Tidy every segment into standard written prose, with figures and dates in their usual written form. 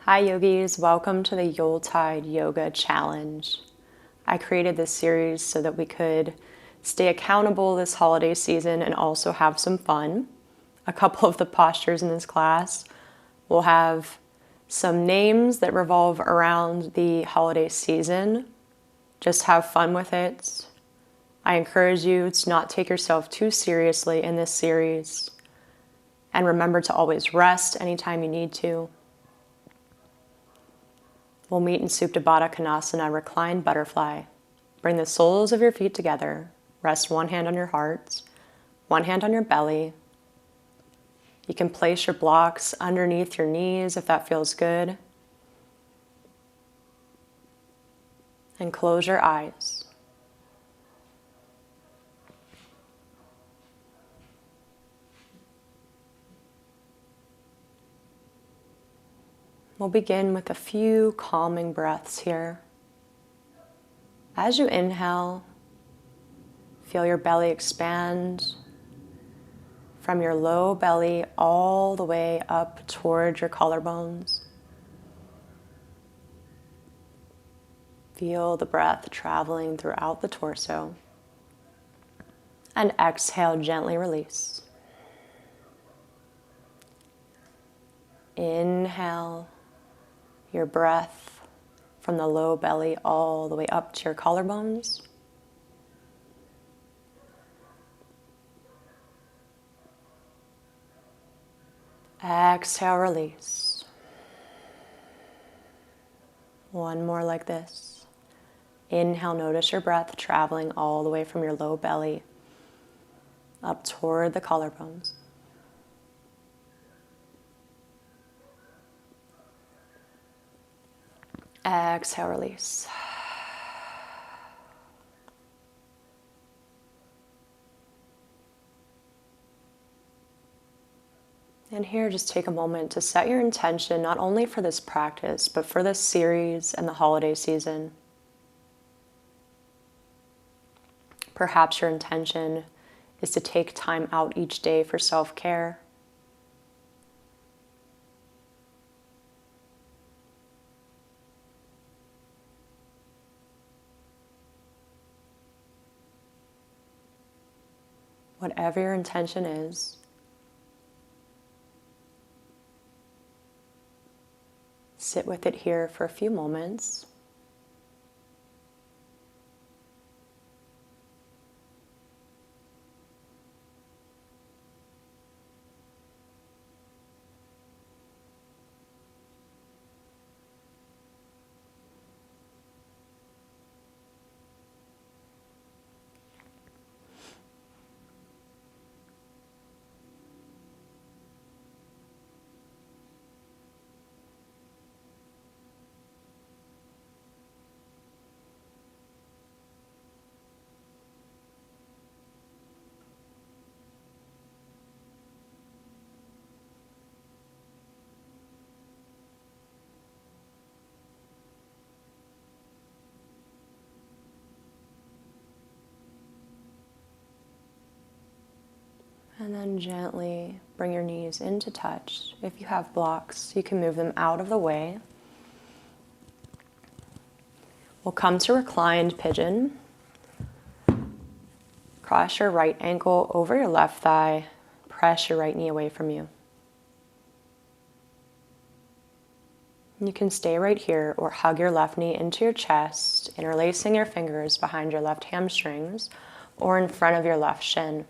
Hi yogis, welcome to the Yuletide Yoga Challenge. I created this series so that we could stay accountable this holiday season and also have some fun. A couple of the postures in this class will have some names that revolve around the holiday season. Just have fun with it. I encourage you to not take yourself too seriously in this series. And remember to always rest anytime you need to. We'll meet in Supta Bhattachanasana, reclined butterfly. Bring the soles of your feet together. Rest one hand on your heart, one hand on your belly. You can place your blocks underneath your knees if that feels good. And close your eyes. We'll begin with a few calming breaths here. As you inhale, feel your belly expand from your low belly all the way up towards your collarbones. Feel the breath traveling throughout the torso. And exhale, gently release. Inhale your breath from the low belly all the way up to your collarbones. Exhale, release. One more like this. Inhale, notice your breath traveling all the way from your low belly up toward the collarbones. Exhale, release. And here, just take a moment to set your intention not only for this practice, but for this series and the holiday season. Perhaps your intention is to take time out each day for self-care. Whatever your intention is, sit with it here for a few moments. And then gently bring your knees into touch. If you have blocks, you can move them out of the way. We'll come to reclined pigeon. Cross your right ankle over your left thigh. Press your right knee away from you. You can stay right here or hug your left knee into your chest, interlacing your fingers behind your left hamstrings or in front of your left shin.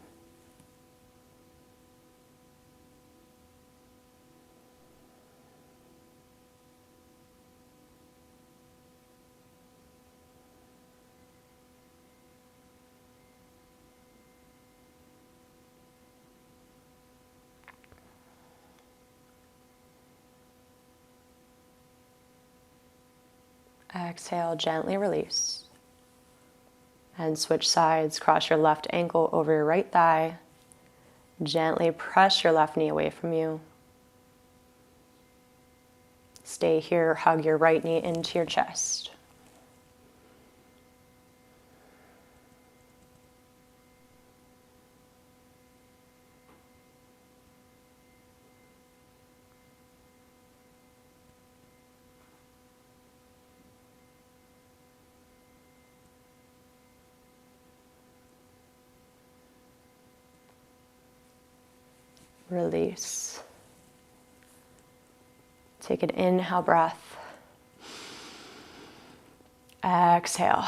Exhale, gently release. And switch sides, cross your left ankle over your right thigh. Gently press your left knee away from you. Stay here, hug your right knee into your chest. release. Take an inhale breath. Exhale.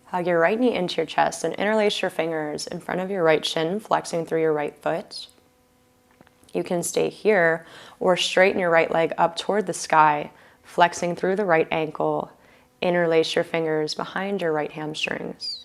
Hug your right knee into your chest and interlace your fingers in front of your right shin, flexing through your right foot. You can stay here or straighten your right leg up toward the sky, flexing through the right ankle. Interlace your fingers behind your right hamstrings.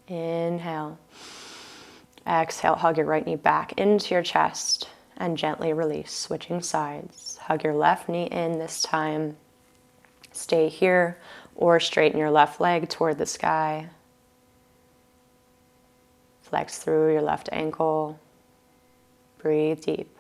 Inhale. Exhale, hug your right knee back into your chest and gently release, switching sides. Hug your left knee in this time. Stay here or straighten your left leg toward the sky. Flex through your left ankle. Breathe deep.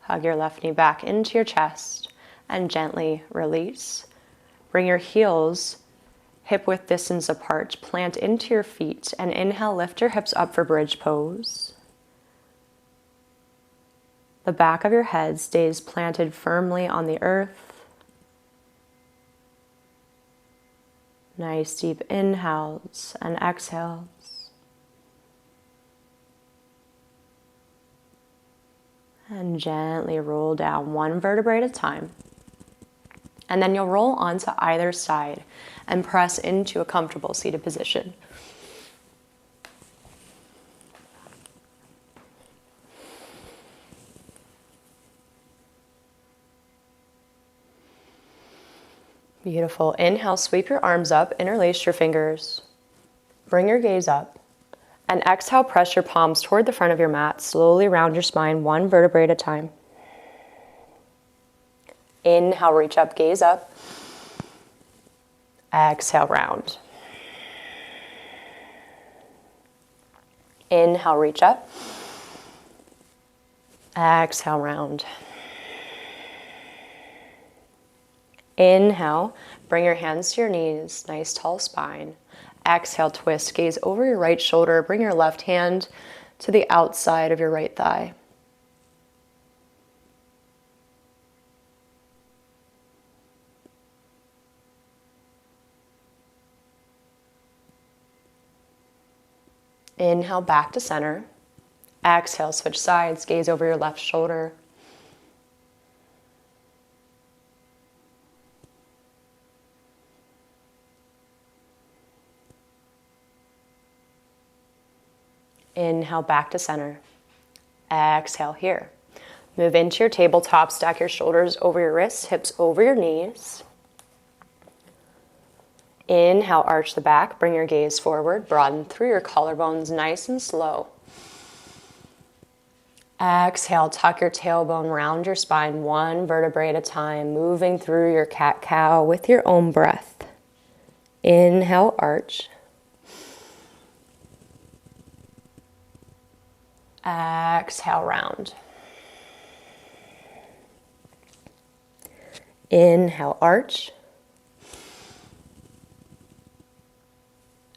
Hug your left knee back into your chest and gently release. Bring your heels hip-width distance apart. Plant into your feet and inhale, lift your hips up for bridge pose. The back of your head stays planted firmly on the earth. Nice deep inhales and exhales. And gently roll down one vertebrae at a time. And then you'll roll onto either side and press into a comfortable seated position. Beautiful. Inhale, sweep your arms up, interlace your fingers. Bring your gaze up. And exhale, press your palms toward the front of your mat. Slowly round your spine, one vertebrae at a time. Inhale, reach up, gaze up. Exhale, round. Inhale, reach up. Exhale, round. Inhale, bring your hands to your knees, nice tall spine. Exhale, twist, gaze over your right shoulder. Bring your left hand to the outside of your right thigh. Inhale, back to center. Exhale, switch sides, gaze over your left shoulder. Inhale, back to center. Exhale here. Move into your tabletop, stack your shoulders over your wrists, hips over your knees. Inhale, arch the back, bring your gaze forward, broaden through your collarbones, nice and slow. Exhale, tuck your tailbone, round your spine, one vertebrae at a time, moving through your cat-cow with your own breath. Inhale, arch. Exhale, round. Inhale, arch.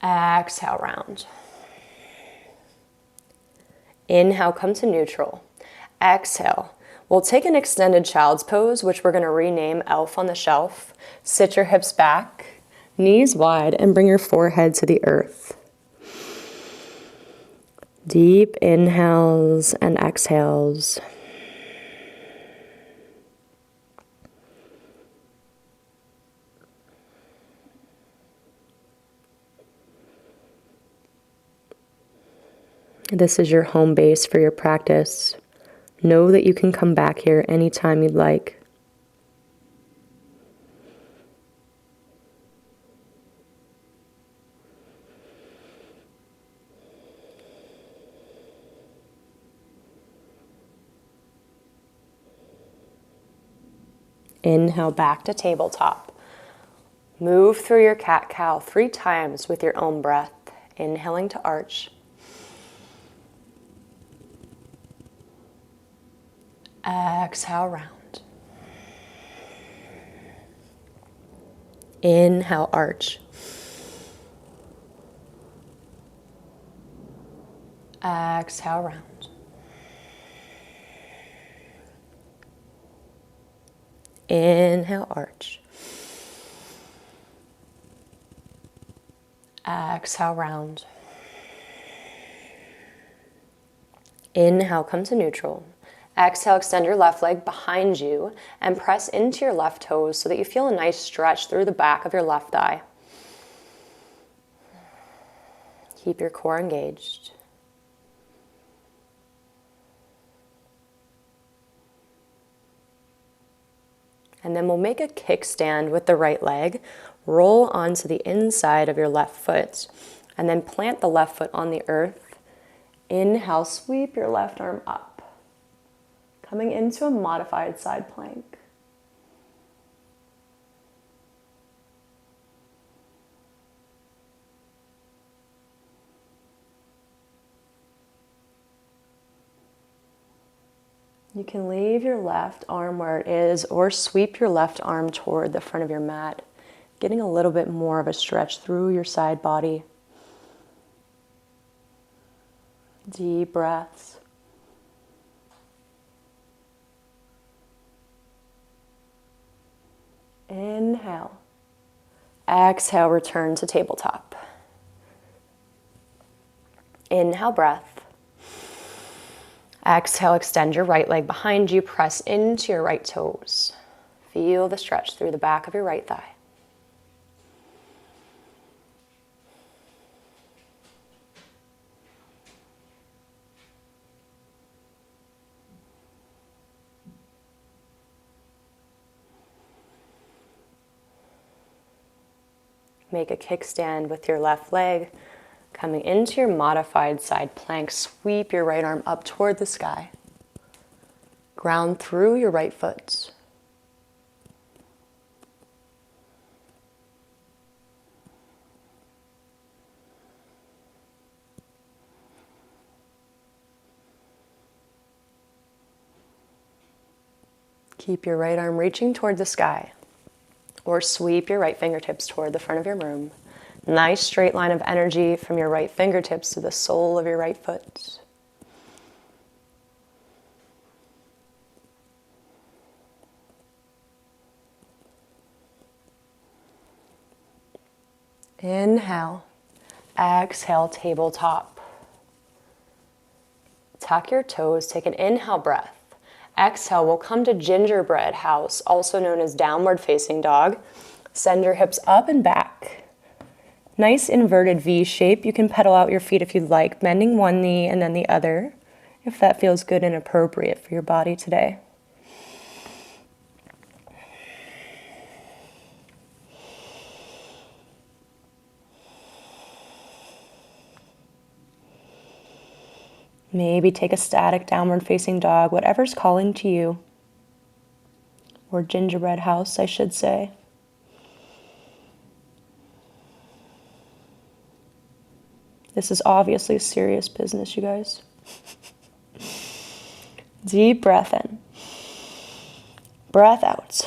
Exhale, round. Inhale, come to neutral. Exhale. We'll take an extended child's pose, which we're going to rename Elf on the Shelf. Sit your hips back, knees wide, and bring your forehead to the earth. Deep inhales and exhales. This is your home base for your practice. Know that you can come back here anytime you'd like. Inhale, back to tabletop. Move through your cat-cow 3 times with your own breath, inhaling to arch. Exhale, round. Inhale, arch. Exhale, round. Inhale, arch. Exhale, round. Inhale, come to neutral. Exhale, extend your left leg behind you and press into your left toes so that you feel a nice stretch through the back of your left thigh. Keep your core engaged. And then we'll make a kickstand with the right leg. Roll onto the inside of your left foot and then plant the left foot on the earth. Inhale, sweep your left arm up, coming into a modified side plank. You can leave your left arm where it is or sweep your left arm toward the front of your mat, getting a little bit more of a stretch through your side body. Deep breaths. Inhale. Exhale, return to tabletop. Inhale, breath. Exhale, extend your right leg behind you, press into your right toes. Feel the stretch through the back of your right thigh. Make a kickstand with your left leg. Coming into your modified side plank, sweep your right arm up toward the sky. Ground through your right foot. Keep your right arm reaching toward the sky, or sweep your right fingertips toward the front of your room. Nice straight line of energy from your right fingertips to the sole of your right foot. Inhale, exhale, tabletop. Tuck your toes, take an inhale breath. Exhale, we'll come to gingerbread house, also known as downward facing dog. Send your hips up and back. Nice inverted V shape. You can pedal out your feet if you'd like, bending one knee and then the other, if that feels good and appropriate for your body today. Maybe take a static downward facing dog, whatever's calling to you. Or gingerbread house, I should say. This is obviously serious business, you guys. Deep breath in. Breath out.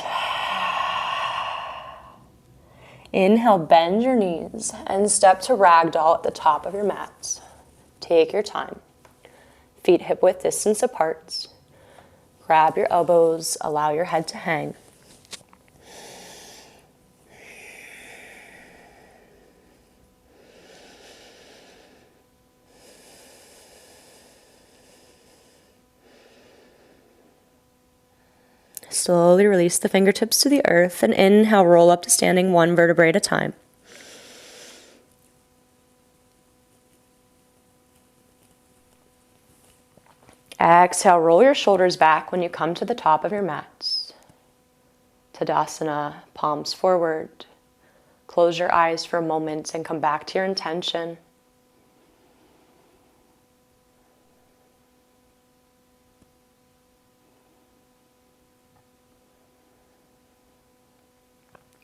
Inhale, bend your knees and step to ragdoll at the top of your mat. Take your time. Feet hip width distance apart. Grab your elbows, allow your head to hang. Slowly release the fingertips to the earth and inhale, roll up to standing one vertebrae at a time. Exhale, roll your shoulders back when you come to the top of your mat. Tadasana, palms forward. Close your eyes for a moment and come back to your intention.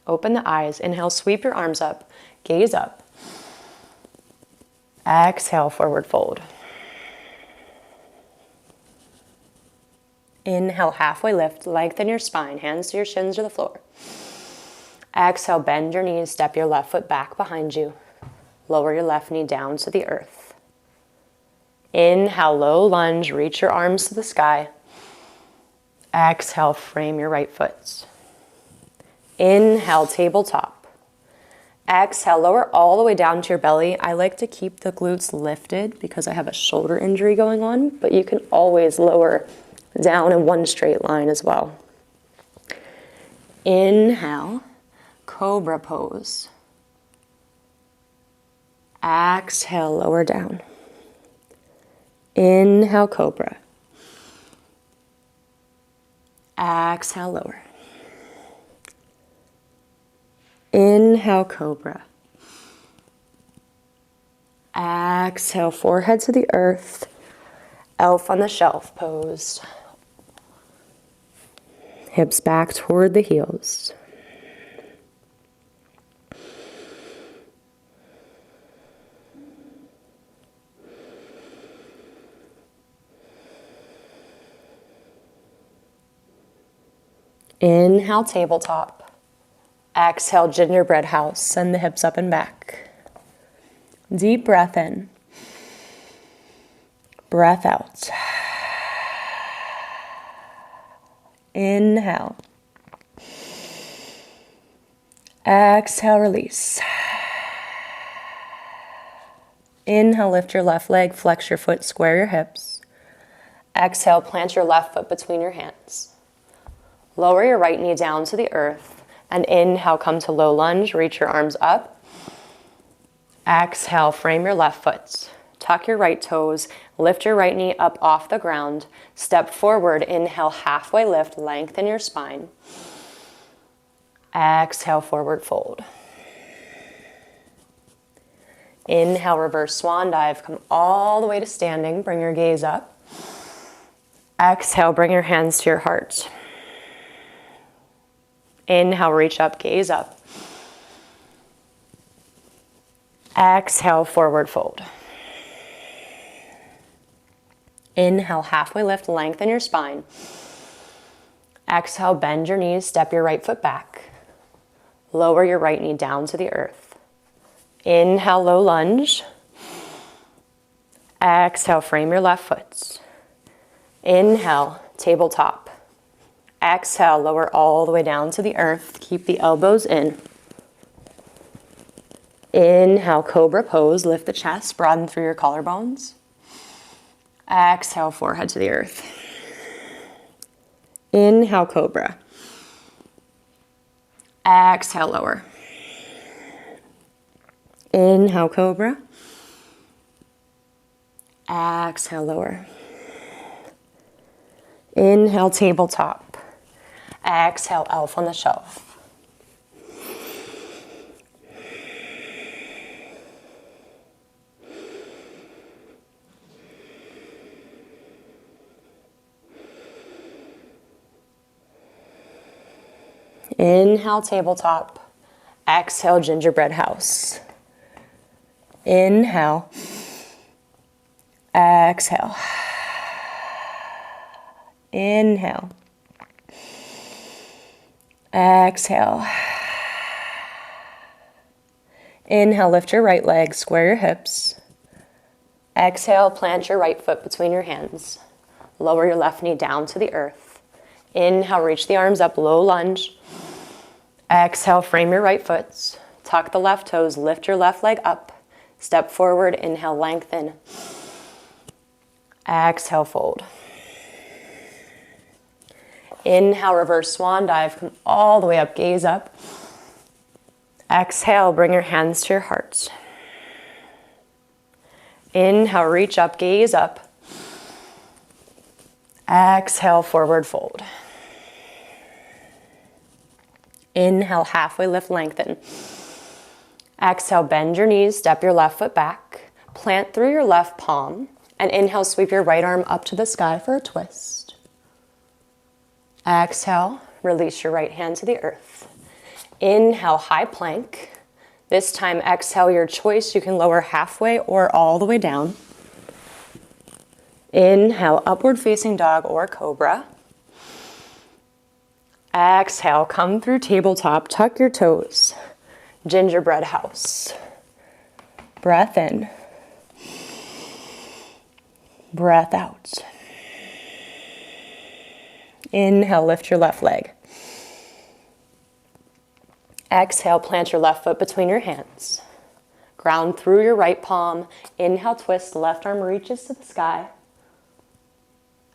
open the eyes. Inhale, sweep your arms up, gaze up. Exhale, forward fold. Inhale, halfway lift, lengthen your spine, hands to your shins or the floor. Exhale, bend your knees, step your left foot back behind you. Lower your left knee down to the earth. Inhale, low lunge, reach your arms to the sky. Exhale, frame your right foot. Inhale, tabletop. Exhale, lower all the way down to your belly. I like to keep the glutes lifted because I have a shoulder injury going on, but you can always lower down in one straight line as well. Inhale, cobra pose. Exhale, lower down. Inhale, cobra. Exhale, lower. Inhale, cobra. Exhale, forehead to the earth. Elf on the shelf pose. Hips back toward the heels. Inhale, tabletop. Exhale, gingerbread house. Send the hips up and back. Deep breath in. Breath out. Inhale. Exhale, release. Inhale, lift your left leg, flex your foot, square your hips. Exhale, plant your left foot between your hands. Lower your right knee down to the earth. And inhale, come to low lunge, reach your arms up. Exhale, frame your left foot. Tuck your right toes, lift your right knee up off the ground. Step forward, inhale, halfway lift, lengthen your spine. Exhale, forward fold. Inhale, reverse swan dive. Come all the way to standing. Bring your gaze up. Exhale, bring your hands to your heart. Inhale, reach up, gaze up. Exhale, forward fold. Inhale, halfway lift, lengthen your spine. Exhale, bend your knees, step your right foot back. Lower your right knee down to the earth. Inhale, low lunge. Exhale, frame your left foot. Inhale, tabletop. Exhale, lower all the way down to the earth. Keep the elbows in. Inhale, cobra pose. Lift the chest, broaden through your collarbones. Exhale, forehead to the earth. Inhale, cobra. Exhale, lower. Inhale, cobra. Exhale, lower. Inhale, tabletop. Exhale, elf on the shelf. Inhale, tabletop. Exhale, gingerbread house. Inhale. Exhale. Inhale. Exhale. Inhale, lift your right leg, square your hips. Exhale, plant your right foot between your hands. Lower your left knee down to the earth. Inhale, reach the arms up, low lunge. Exhale, frame your right foot. Tuck the left toes, lift your left leg up. Step forward, inhale, lengthen. Exhale, fold. Inhale, reverse swan dive. Come all the way up, gaze up. Exhale, bring your hands to your heart. Inhale, reach up, gaze up. Exhale, forward fold. Inhale, halfway lift, lengthen. Exhale, bend your knees, step your left foot back. Plant through your left palm. And inhale, sweep your right arm up to the sky for a twist. Exhale, release your right hand to the earth. Inhale, high plank. This time, exhale your choice. You can lower halfway or all the way down. Inhale, upward facing dog or cobra. Exhale, come through tabletop, tuck your toes. Gingerbread house. Breath in. Breath out. Inhale, lift your left leg. Exhale, plant your left foot between your hands. Ground through your right palm. Inhale, twist, left arm reaches to the sky.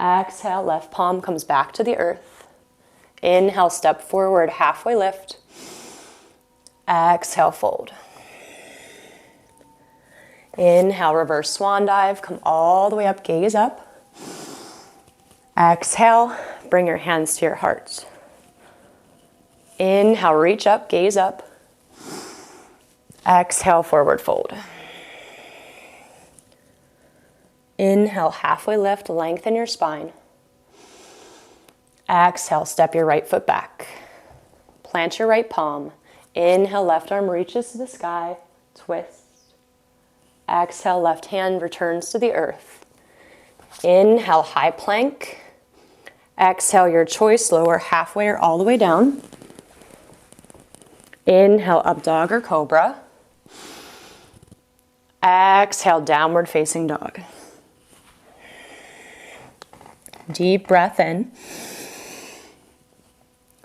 Exhale, left palm comes back to the earth. Inhale, step forward, halfway lift. Exhale, fold. Inhale, reverse swan dive, come all the way up, gaze up. Exhale, bring your hands to your heart. Inhale, reach up, gaze up. Exhale, forward fold. Inhale, halfway lift, lengthen your spine. Exhale, step your right foot back. Plant your right palm. Inhale, left arm reaches to the sky, twist. Exhale, left hand returns to the earth. Inhale, high plank. Exhale, your choice, lower halfway or all the way down. Inhale, up dog or cobra. Exhale, downward facing dog. Deep breath in.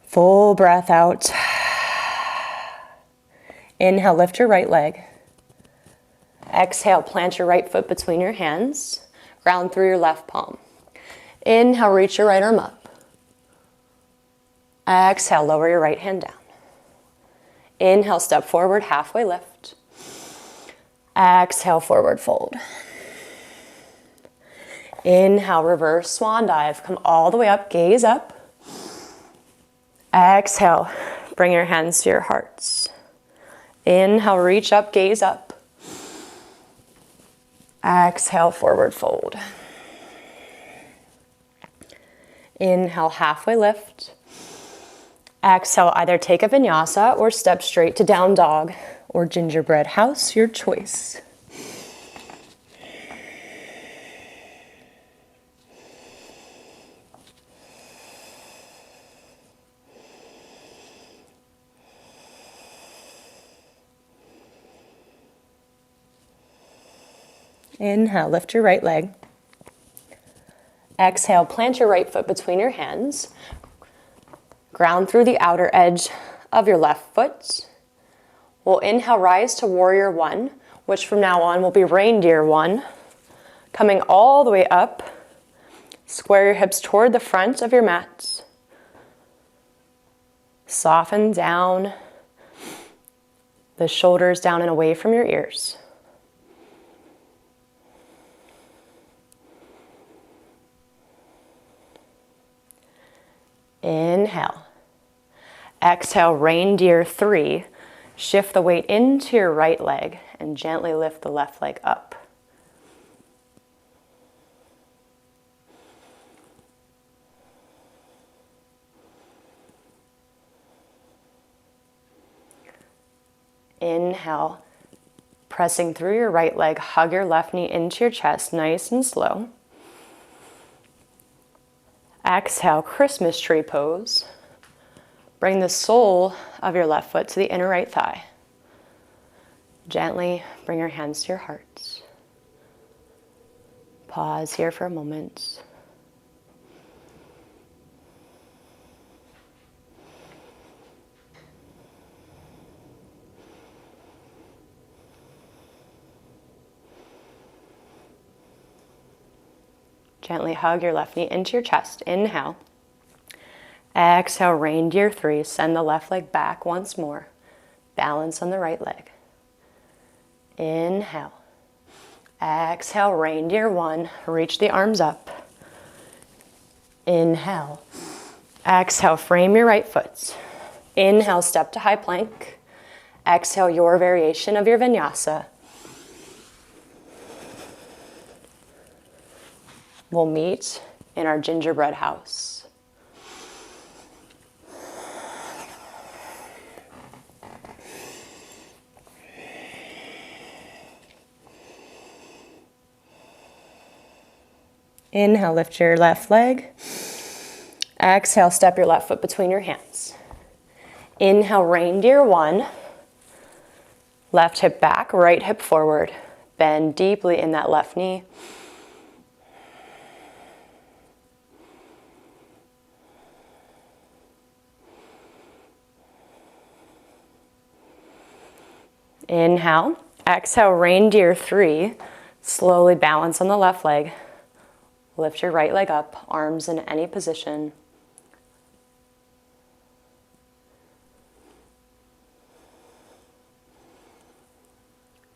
Full breath out. Inhale, lift your right leg. Exhale, plant your right foot between your hands. Ground through your left palm. Inhale, reach your right arm up. Exhale, lower your right hand down. Inhale, step forward, halfway lift. Exhale, forward fold. Inhale, reverse swan dive. Come all the way up, gaze up. Exhale, bring your hands to your hearts. Inhale, reach up, gaze up. Exhale, forward fold. Inhale, halfway lift. Exhale, either take a vinyasa or step straight to down dog or gingerbread house, your choice. Inhale, lift your right leg. Exhale, plant your right foot between your hands. Ground through the outer edge of your left foot. We'll inhale, rise to warrior one, which from now on will be reindeer one. Coming all the way up, square your hips toward the front of your mat. Soften down the shoulders down and away from your ears. Inhale. Exhale, reindeer 3. Shift the weight into your right leg and gently lift the left leg up. Inhale, pressing through your right leg, hug your left knee into your chest, nice and slow. Exhale, Christmas tree pose. Bring the sole of your left foot to the inner right thigh. Gently bring your hands to your heart. Pause here for a moment. Gently hug your left knee into your chest. Inhale. Exhale, reindeer 3. Send the left leg back once more. Balance on the right leg. Inhale. Exhale, reindeer 1. Reach the arms up. Inhale. Exhale, frame your right foot. Inhale, step to high plank. Exhale, your variation of your vinyasa. We'll meet in our gingerbread house. Inhale, lift your left leg. Exhale, step your left foot between your hands. Inhale, Reindeer 1. Left hip back, right hip forward. Bend deeply in that left knee. Inhale. Exhale, Reindeer 3. Slowly balance on the left leg. Lift your right leg up, arms in any position.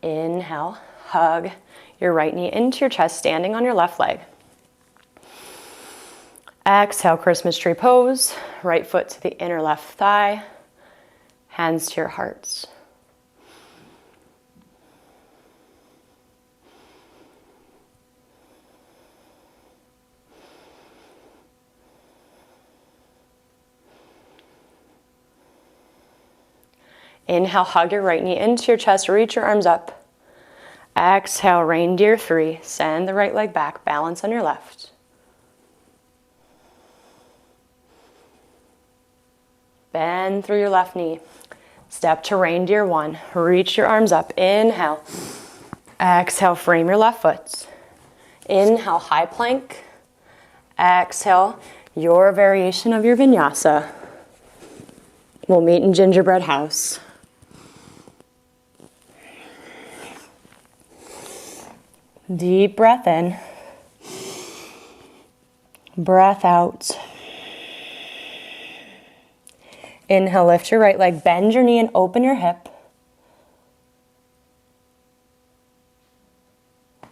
Inhale, hug your right knee into your chest, standing on your left leg. Exhale, Christmas tree pose. Right foot to the inner left thigh. Hands to your hearts. Inhale, hug your right knee into your chest, reach your arms up. Exhale, Reindeer 3. Send the right leg back, balance on your left. Bend through your left knee. Step to Reindeer 1. Reach your arms up. Inhale. Exhale, frame your left foot. Inhale, high plank. Exhale, your variation of your vinyasa. We'll meet in Gingerbread house. Deep breath in. Breath out. Inhale, lift your right leg, bend your knee and open your hip.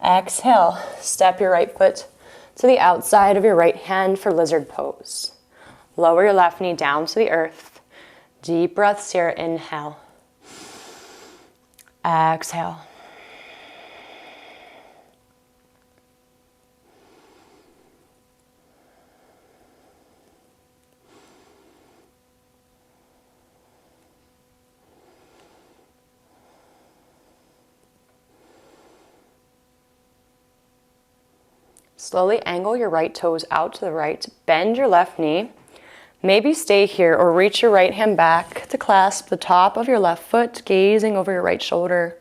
Exhale, step your right foot to the outside of your right hand for lizard pose. Lower your left knee down to the earth. Deep breaths here, inhale. Exhale. Slowly angle your right toes out to the right, bend your left knee. Maybe stay here or reach your right hand back to clasp the top of your left foot, gazing over your right shoulder.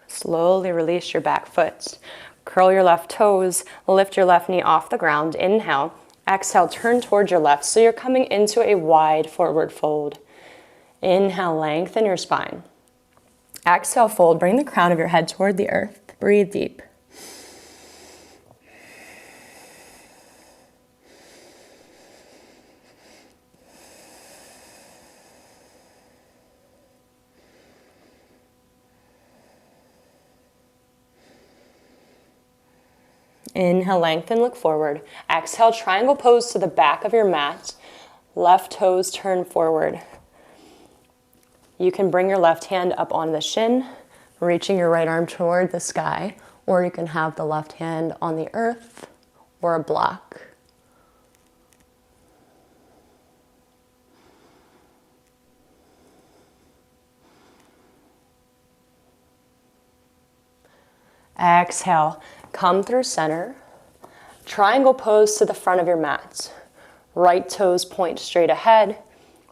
Slowly release your back foot. Curl your left toes, lift your left knee off the ground. Inhale. Exhale, turn towards your left so you're coming into a wide forward fold. Inhale, lengthen your spine. Exhale, fold. Bring the crown of your head toward the earth. Breathe deep. Inhale, lengthen, look forward. Exhale, triangle pose to the back of your mat. Left toes turn forward. You can bring your left hand up on the shin, reaching your right arm toward the sky, or you can have the left hand on the earth or a block. Exhale, come through center. Triangle pose to the front of your mat. Right toes point straight ahead.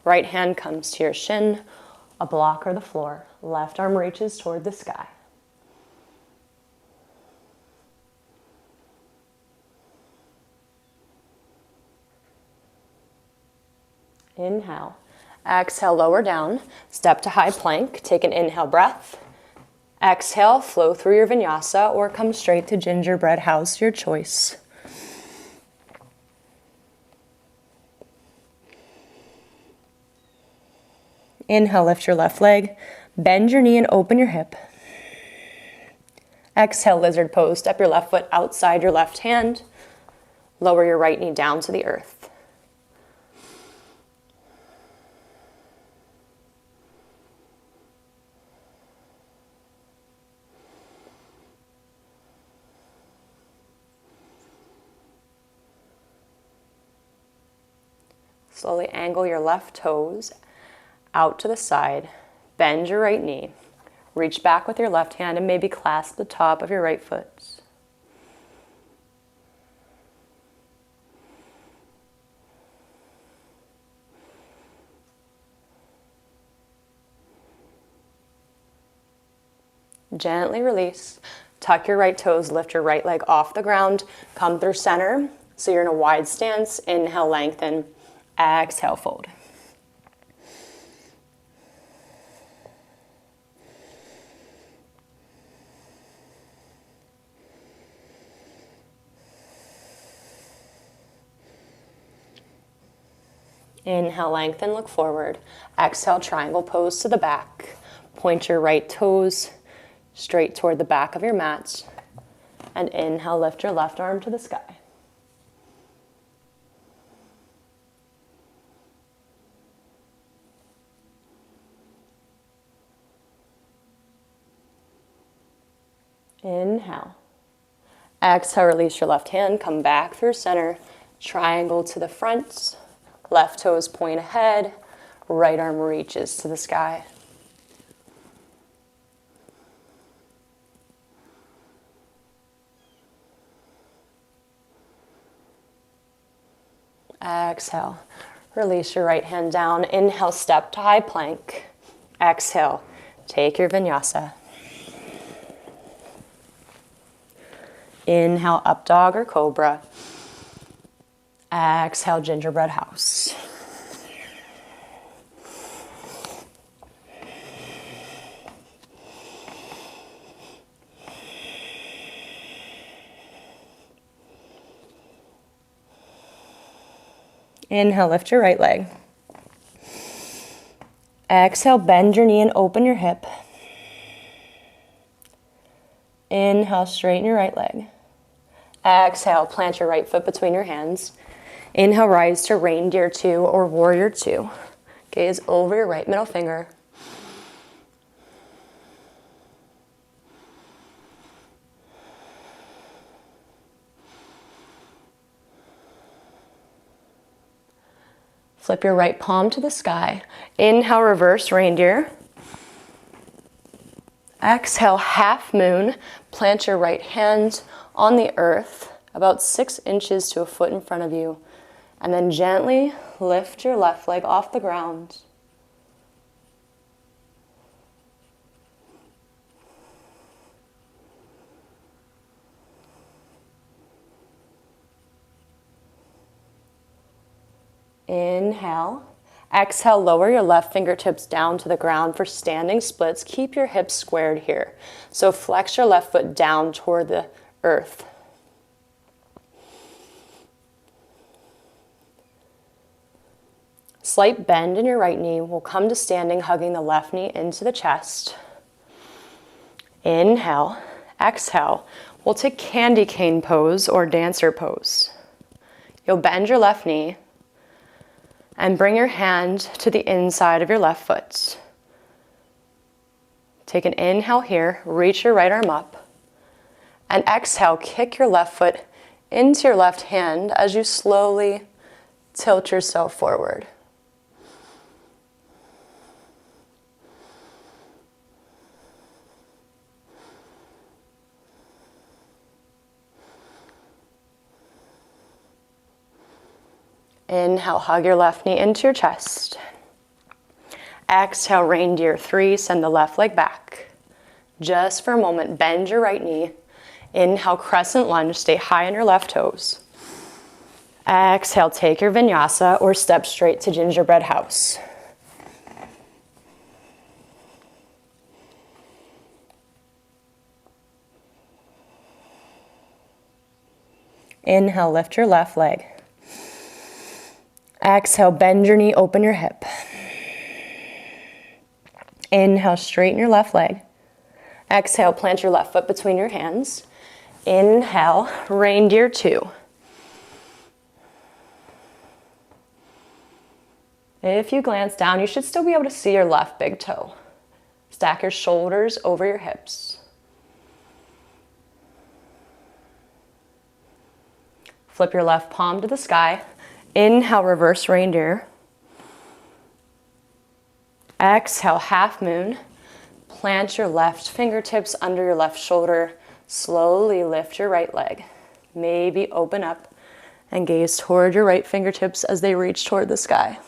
Right hand comes to your shin, a block or the floor. Left arm reaches toward the sky. Inhale. Exhale, lower down. Step to high plank. Take an inhale breath. Exhale, flow through your vinyasa or come straight to Gingerbread house, your choice. Inhale, lift your left leg, bend your knee and open your hip. Exhale, lizard pose. Step your left foot outside your left hand. Lower your right knee down to the earth. Slowly angle your left toes out to the side. Bend your right knee. Reach back with your left hand and maybe clasp the top of your right foot. Gently release. Tuck your right toes, lift your right leg off the ground. Come through center. So you're in a wide stance. Inhale, lengthen. Exhale, fold. Inhale, lengthen, look forward. Exhale, triangle pose to the back. Point your right toes straight toward the back of your mat. And inhale, lift your left arm to the sky. Inhale. Exhale, release your left hand, come back through center. Triangle to the front. Left toes point ahead. Right arm reaches to the sky. Exhale. Release your right hand down. Inhale, step to high plank. Exhale. Take your vinyasa. Inhale, up dog or cobra. Exhale, gingerbread house. Inhale, lift your right leg. Exhale, bend your knee and open your hip. Inhale, straighten your right leg. Exhale, plant your right foot between your hands. Inhale, rise to Reindeer 2 or Warrior 2. Gaze over your right middle finger. Flip your right palm to the sky. Inhale, reverse Reindeer. Exhale, half moon. Plant your right hand on the earth, about 6 inches to a foot in front of you. And then gently lift your left leg off the ground. Inhale. Exhale, lower your left fingertips down to the ground for standing splits. Keep your hips squared here. So flex your left foot down toward the earth. Slight bend in your right knee. We'll come to standing, hugging the left knee into the chest. Inhale. Exhale. We'll take candy cane pose or dancer pose. You'll bend your left knee and bring your hand to the inside of your left foot. Take an inhale here, reach your right arm up. And exhale, kick your left foot into your left hand as you slowly tilt yourself forward. Inhale, hug your left knee into your chest. Exhale, Reindeer 3, send the left leg back. Just for a moment, bend your right knee. Inhale, crescent lunge, stay high on your left toes. Exhale, take your vinyasa or step straight to gingerbread house. Inhale, lift your left leg. Exhale, bend your knee, open your hip. Inhale, straighten your left leg. Exhale, plant your left foot between your hands. Inhale, Reindeer 2. If you glance down, you should still be able to see your left big toe. Stack your shoulders over your hips. Flip your left palm to the sky. Inhale, reverse Reindeer. Exhale, half moon. Plant your left fingertips under your left shoulder. Slowly lift your right leg. Maybe open up and gaze toward your right fingertips as they reach toward the sky.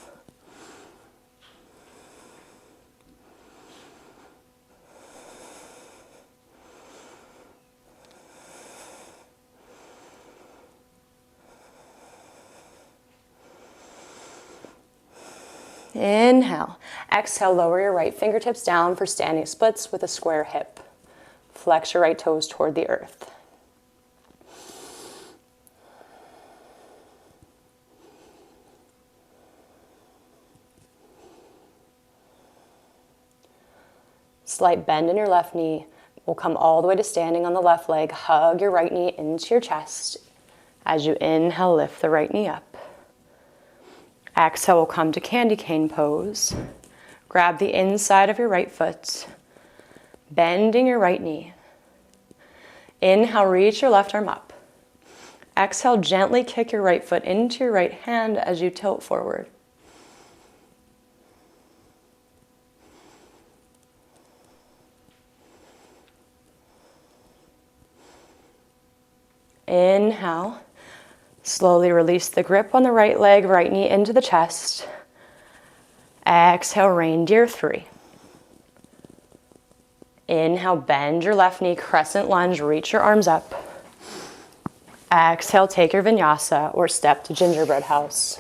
Inhale. Exhale, lower your right fingertips down for standing splits with a square hip. Flex your right toes toward the earth. Slight bend in your left knee. We'll come all the way to standing on the left leg. Hug your right knee into your chest. As you inhale, lift the right knee up. Exhale, we'll come to candy cane pose. Grab the inside of your right foot, bending your right knee. Inhale, reach your left arm up. Exhale, gently kick your right foot into your right hand as you tilt forward. Inhale. Slowly release the grip on the right leg, right knee into the chest. Exhale, Reindeer 3. Inhale, bend your left knee, crescent lunge, reach your arms up. Exhale, take your vinyasa or step to Gingerbread house.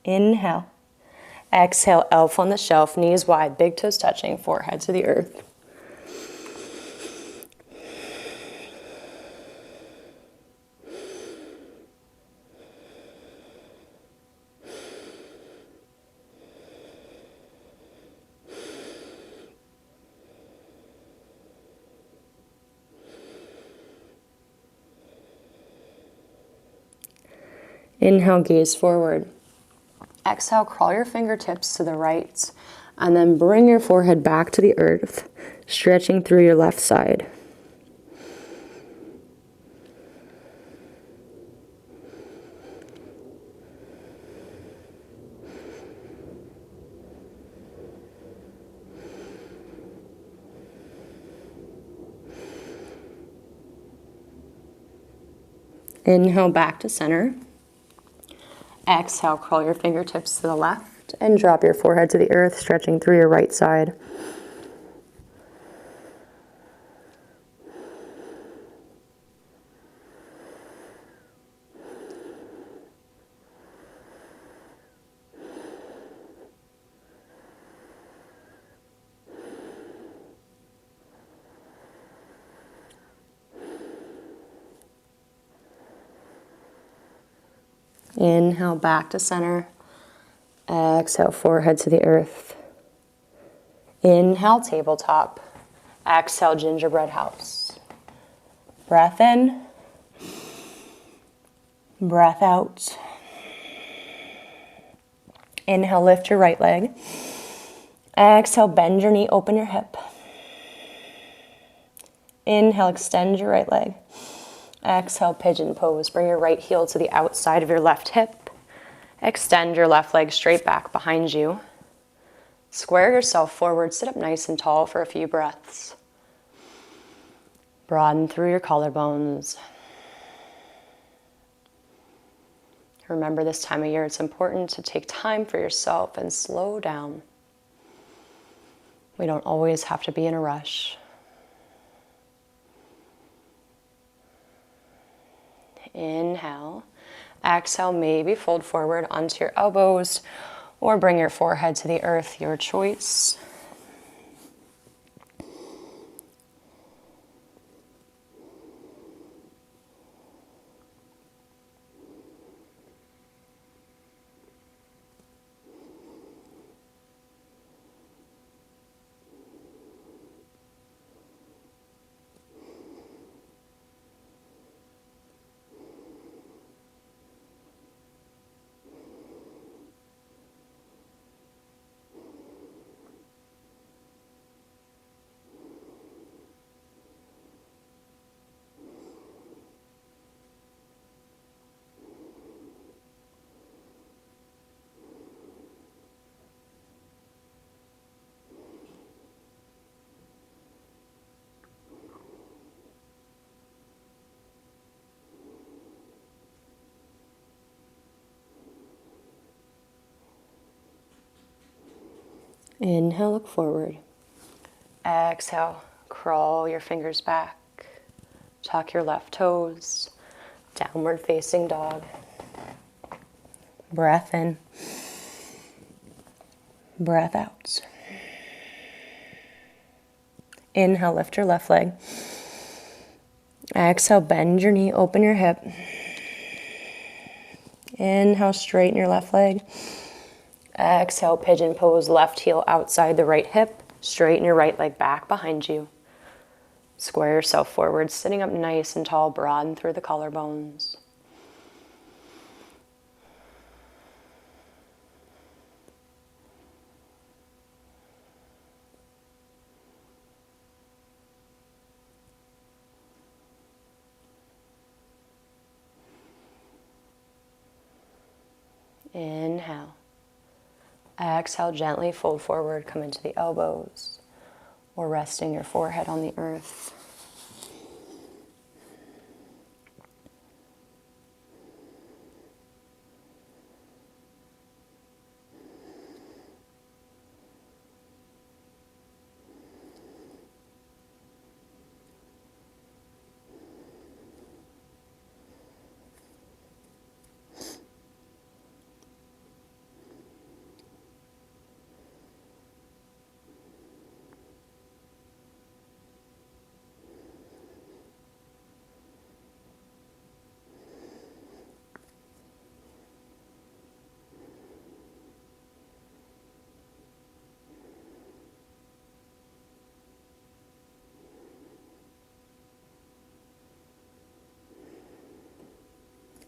Inhale. Exhale, elf on the shelf, knees wide, big toes touching, forehead to the earth. Inhale, gaze forward. Exhale, crawl your fingertips to the right, and then bring your forehead back to the earth, stretching through your left side. Inhale, back to center. Exhale, crawl your fingertips to the left and drop your forehead to the earth, stretching through your right side. Inhale, back to center. Exhale, forehead to the earth. Inhale, tabletop. Exhale, Gingerbread house. Breath in. Breath out. Inhale, lift your right leg. Exhale, bend your knee, open your hip. Inhale, extend your right leg. Exhale, pigeon pose. Bring your right heel to the outside of your left hip. Extend your left leg straight back behind you. Square yourself forward. Sit up nice and tall for a few breaths. Broaden through your collarbones. Remember, this time of year, it's important to take time for yourself and slow down. We don't always have to be in a rush. Inhale. Exhale, maybe fold forward onto your elbows or bring your forehead to the earth, your choice. Inhale, look forward. Exhale, crawl your fingers back. Tuck your left toes. Downward facing dog. Breath in. Breath out. Inhale, lift your left leg. Exhale, bend your knee, open your hip. Inhale, straighten your left leg. Exhale, pigeon pose, left heel outside the right hip. Straighten your right leg back behind you. Square yourself forward, sitting up nice and tall, broaden through the collarbones. Inhale. Exhale, gently fold forward, come into the elbows, or resting your forehead on the earth.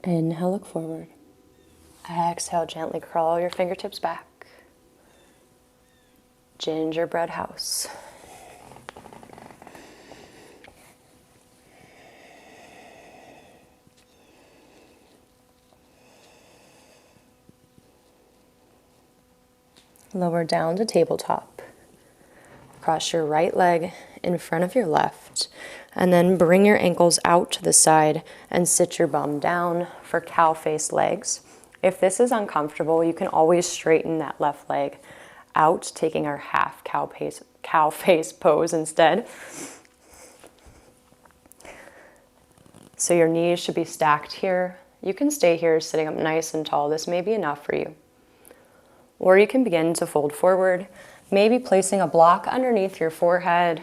Inhale, look forward. Exhale, gently crawl your fingertips back. Gingerbread house. Lower down to tabletop. Cross your right leg in front of your left, and then bring your ankles out to the side and sit your bum down for cow face legs. If this is uncomfortable, you can always straighten that left leg out, taking our half cow face pose instead. So your knees should be stacked here. You can stay here sitting up nice and tall. This may be enough for you. Or you can begin to fold forward, maybe placing a block underneath your forehead.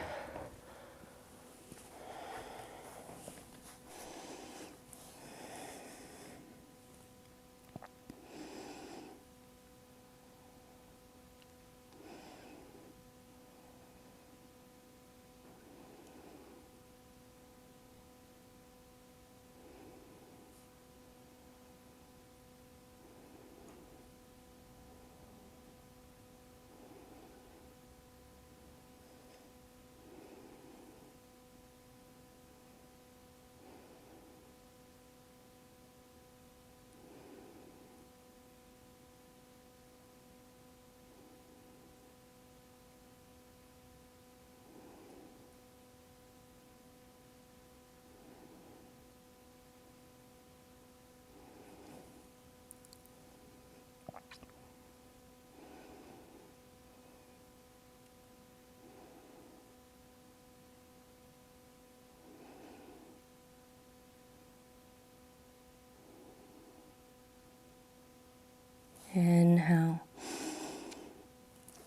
Inhale.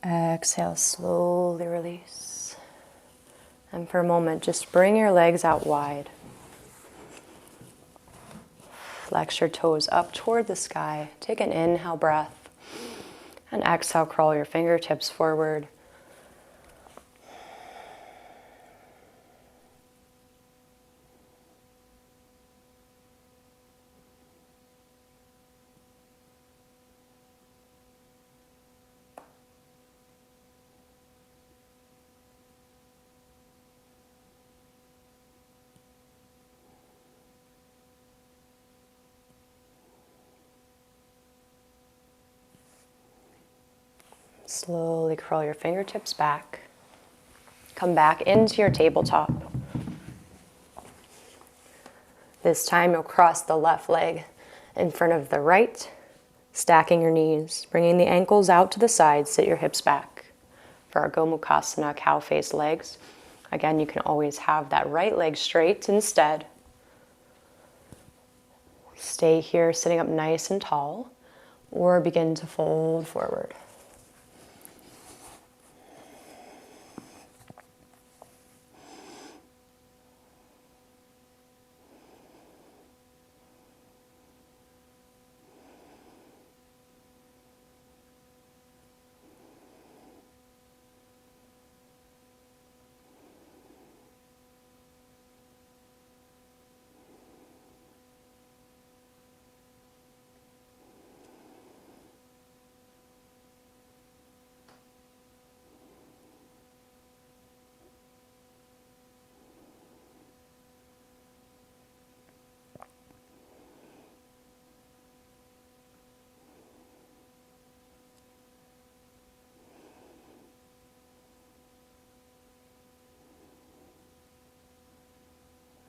Exhale, slowly release. And for a moment, just bring your legs out wide. Flex your toes up toward the sky. Take an inhale breath. And exhale, crawl your fingertips forward. Slowly curl your fingertips back. Come back into your tabletop. This time you'll cross the left leg in front of the right, stacking your knees, bringing the ankles out to the side, sit your hips back. for our Gomukhasana, cow face legs. Again, you can always have that right leg straight instead. Stay here sitting up nice and tall, or begin to fold forward.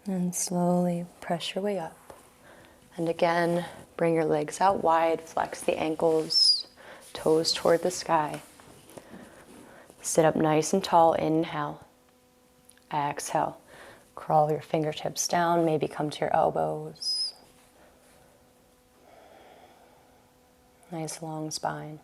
And slowly press your way up. And again, bring your legs out wide, flex the ankles, toes toward the sky. Sit up nice and tall, inhale. Exhale. Crawl your fingertips down, maybe come to your elbows. Nice long spine.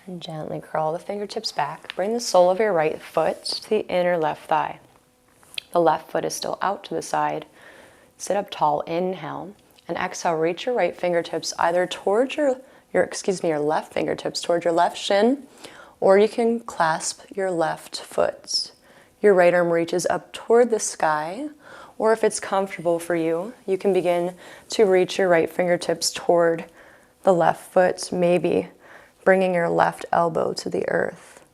And gently crawl the fingertips back. Bring the sole of your right foot to the inner left thigh. The left foot is still out to the side. Sit up tall, inhale. And exhale, reach your right fingertips either towards your left fingertips towards your left shin, or you can clasp your left foot. Your right arm reaches up toward the sky, or if it's comfortable for you, you can begin to reach your right fingertips toward the left foot, maybe bringing your left elbow to the earth.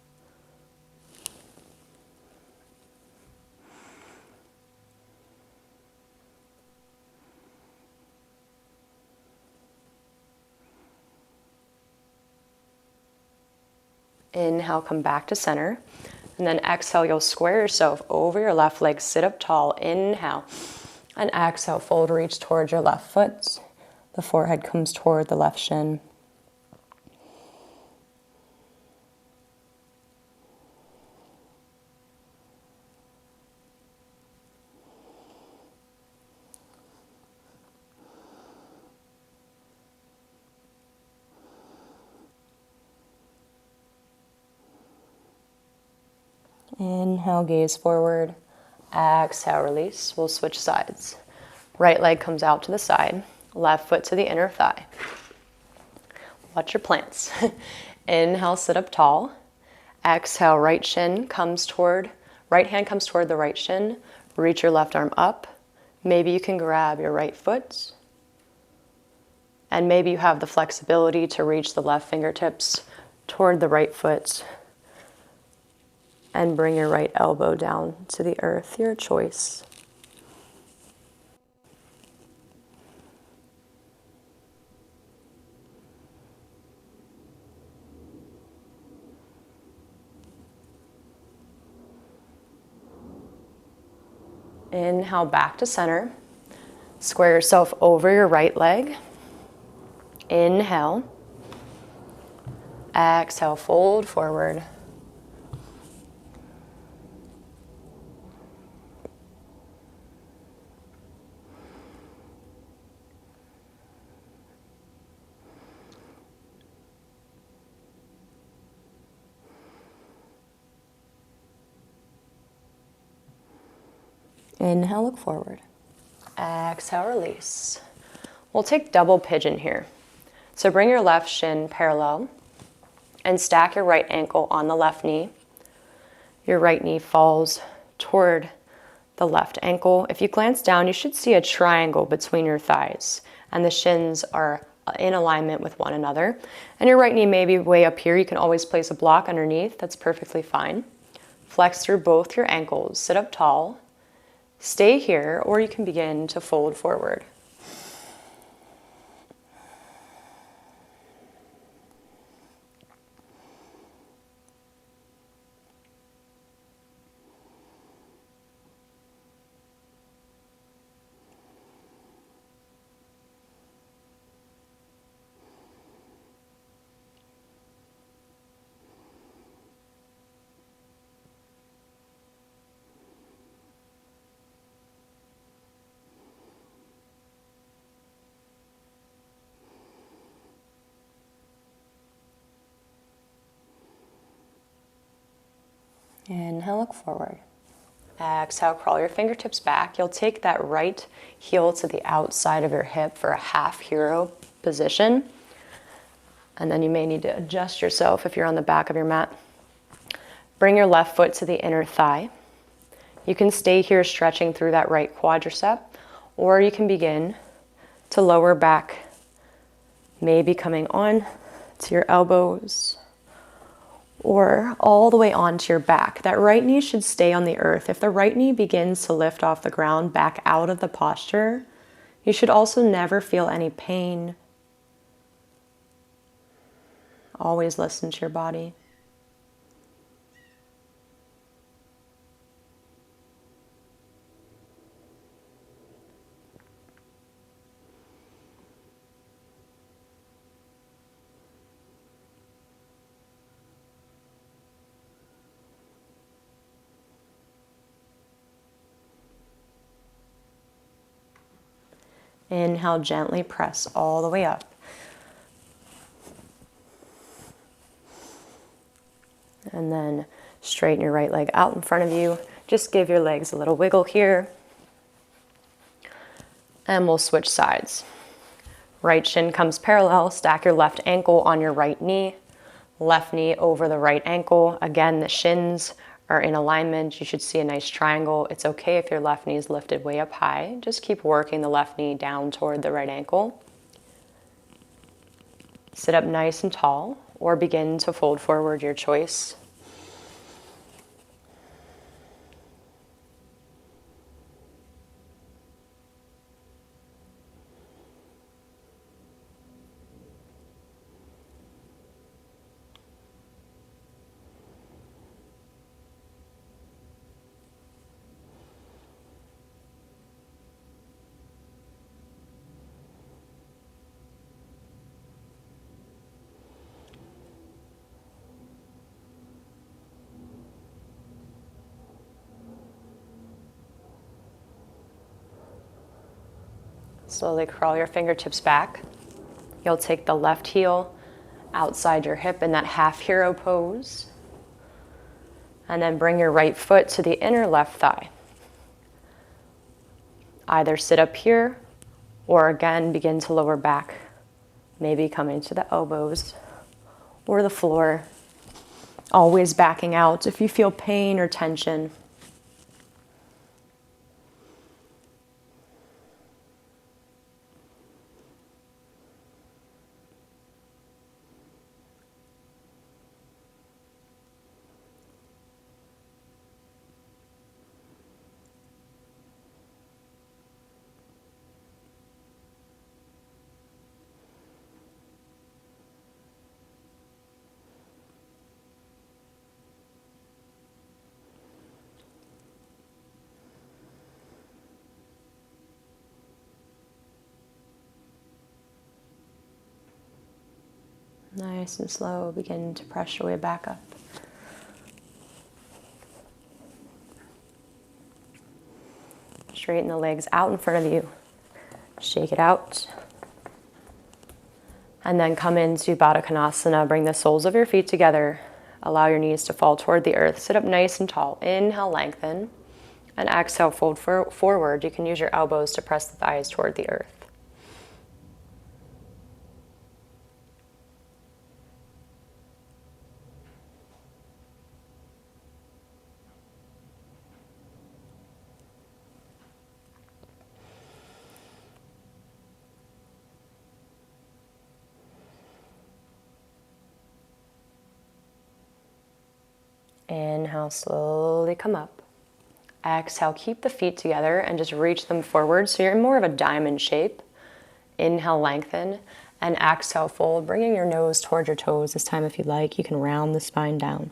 Inhale, come back to center. And then exhale, you'll square yourself over your left leg, sit up tall. Inhale. And exhale, fold, reach towards your left foot. The forehead comes toward the left shin. Inhale, gaze forward. Exhale, release. We'll switch sides. Right leg comes out to the side. Left foot to the inner thigh. Watch your plants. Inhale, sit up tall. Exhale, right hand comes toward the right shin. Reach your left arm up. Maybe you can grab your right foot. And maybe you have the flexibility to reach the left fingertips toward the right foot. And bring your right elbow down to the earth, your choice. Inhale, back to center. Square yourself over your right leg. Inhale. Exhale, fold forward. Inhale, look forward. Exhale, release. We'll take double pigeon here. So bring your left shin parallel and stack your right ankle on the left knee. Your right knee falls toward the left ankle. If you glance down, you should see a triangle between your thighs, and the shins are in alignment with one another. And your right knee may be way up here. You can always place a block underneath. That's perfectly fine. Flex through both your ankles. Sit up tall. Stay here, or you can begin to fold forward. Inhale, look forward. Exhale, crawl your fingertips back. You'll take that right heel to the outside of your hip for a half hero position. And then you may need to adjust yourself if you're on the back of your mat. Bring your left foot to the inner thigh. You can stay here stretching through that right quadricep, or you can begin to lower back, maybe coming on to your elbows or all the way onto your back. That right knee should stay on the earth. If the right knee begins to lift off the ground back out of the posture, you should also never feel any pain. Always listen to your body. Inhale, gently press all the way up. And then straighten your right leg out in front of you. Just give your legs a little wiggle here. And we'll switch sides. Right shin comes parallel. Stack your left ankle on your right knee. Left knee over the right ankle. Again, the shins are in alignment. You should see a nice triangle. It's okay if your left knee is lifted way up high. Just keep working the left knee down toward the right ankle. Sit up nice and tall, or begin to fold forward, your choice. Slowly crawl your fingertips back. You'll take the left heel outside your hip in that half hero pose. And then bring your right foot to the inner left thigh. Either sit up here or again begin to lower back. Maybe coming to the elbows or the floor. Always backing out if you feel pain or tension. Nice and slow, begin to press your way back up. Straighten the legs out in front of you. Shake it out. And then come into Bhattachanasana. Bring the soles of your feet together. Allow your knees to fall toward the earth. Sit up nice and tall. Inhale, lengthen. And exhale, fold forward. You can use your elbows to press the thighs toward the earth. Inhale, slowly come up. Exhale, keep the feet together and just reach them forward so you're in more of a diamond shape. Inhale, lengthen, and exhale, fold, bringing your nose toward your toes. This time, if you like, you can round the spine down.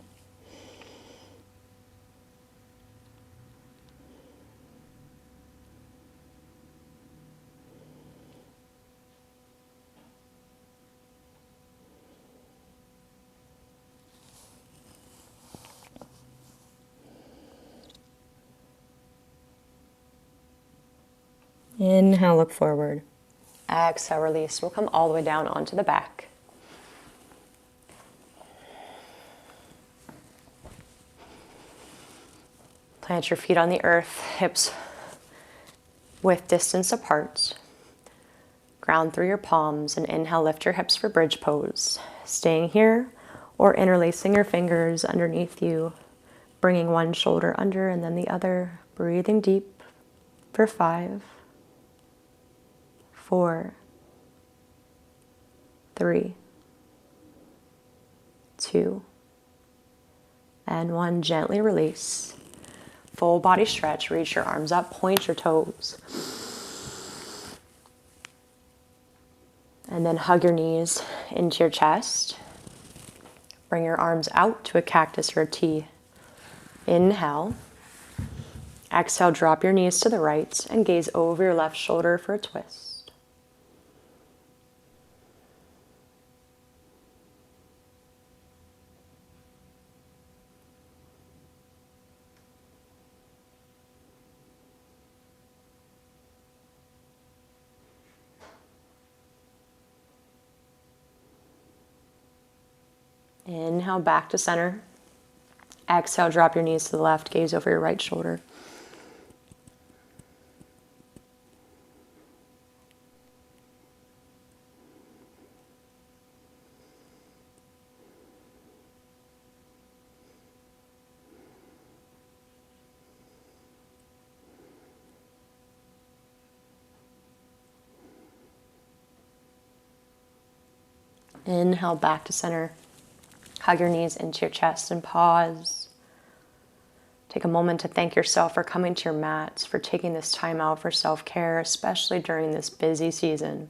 Inhale, look forward. Exhale, release. We'll come all the way down onto the back. Plant your feet on the earth, hips width distance apart. Ground through your palms and inhale, lift your hips for bridge pose. Staying here or interlacing your fingers underneath you, bringing one shoulder under and then the other. Breathing deep for 5, 4, 3, 2, and 1. Gently release. Full body stretch. Reach your arms up, point your toes. And then hug your knees into your chest. Bring your arms out to a cactus or a T. Inhale. Exhale, drop your knees to the right and gaze over your left shoulder for a twist. Inhale, back to center. Exhale, drop your knees to the left, gaze over your right shoulder. Inhale, back to center. Hug your knees into your chest and pause. Take a moment to thank yourself for coming to your mats, for taking this time out for self-care, especially during this busy season.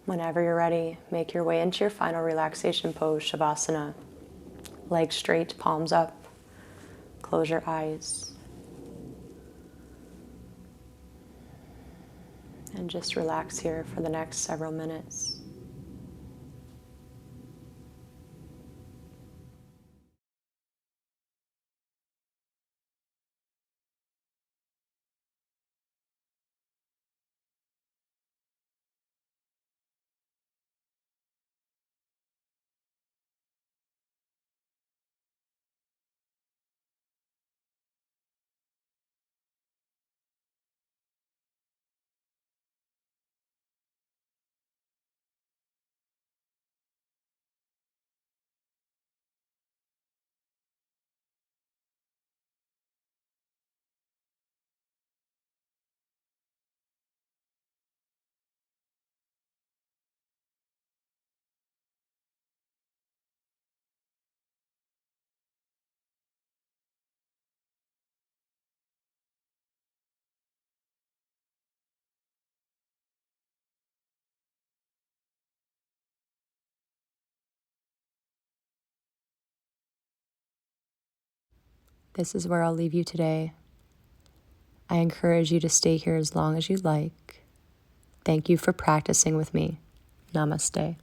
Whenever you're ready, make your way into your final relaxation pose, Shavasana. Legs straight, palms up. Close your eyes. And just relax here for the next several minutes. This is where I'll leave you today. I encourage you to stay here as long as you like. Thank you for practicing with me. Namaste.